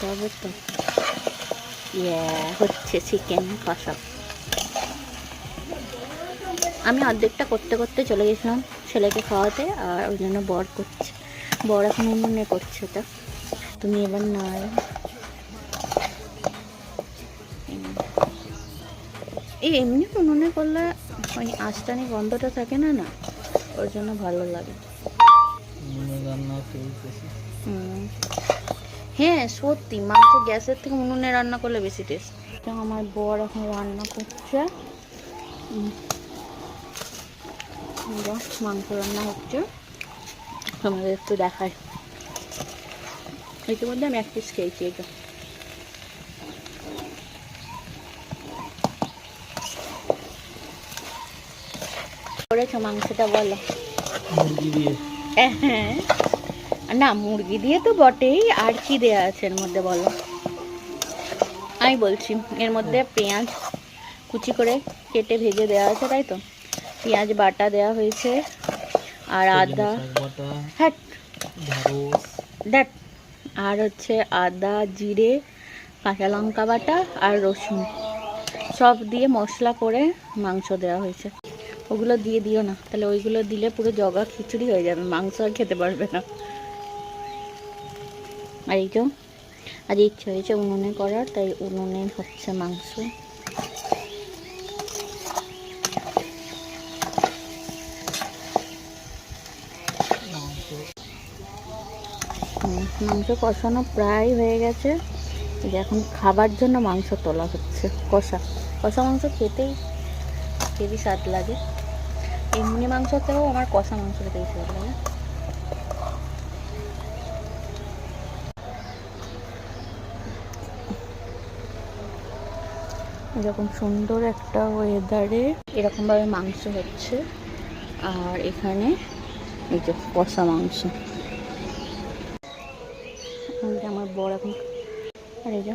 হবে তো। হচ্ছে চিকেন কষা। আমি অর্ধেকটা করতে করতে চলে গেছিলাম ছেলেকে খাওয়াতে, আর ওই জন্য বর করছে। বর এখন উনুনে করছে এটা। তুমি এবার নাই এই এমনি উনুনে করলে ওই আঁচটানি গন্ধটা থাকে না, না ওর জন্য ভালো লাগে। হ্যাঁ সত্যি, মাংস গ্যাসের থেকে উনুনে রান্না করলে বেশি টেস্ট। আমার বর এখন রান্না করছে, মাংস রান্না হচ্ছে, তোমাদের একটু দেখায়। ইতিমধ্যে আমি এক পিস খেয়েছি। এটা করেছো মাংসটা বলো? মুরগি দিয়ে। হ্যাঁ না, মুরগি দিয়ে তো বটেই, আর কি দেয়া আছে এর মধ্যে বলো? আমি বলছি এর মধ্যে পেঁয়াজ কুচি করে কেটে ভেজে দেওয়া আছে, তাই তো? পেঁয়াজ বাটা দেওয়া হয়েছে, আর আদা, হ্যাঁ দ্যাট, আর হচ্ছে আদা জিরে কাঁচা লঙ্কা বাটা আর রসুন সব দিয়ে মশলা করে মাংস দেওয়া হয়েছে। ওগুলো দিয়ে দিও না, তাহলে ওইগুলো দিলে পুরো জগা খিচুড়ি হয়ে যাবে, মাংস আর খেতে পারবে না। আর এই যে আজ ইচ্ছে হয়েছে উনুনে করার, তাই উনুনে হচ্ছে মাংস। মাংস কষানো প্রায় হয়ে গেছে, এখন খাবার জন্য মাংস তোলা হচ্ছে। কষা কষা মাংস খেতেই হেবি স্বাদ লাগে। এমনি মাংসতেও আমার কষা মাংস খেতে বেশি ভালো লাগে। এরকম সুন্দর একটা ওয়েদারে এরকমভাবে মাংস হচ্ছে, আর এখানে এই যে কষা মাংস। আমার বর এখন, আর এই যে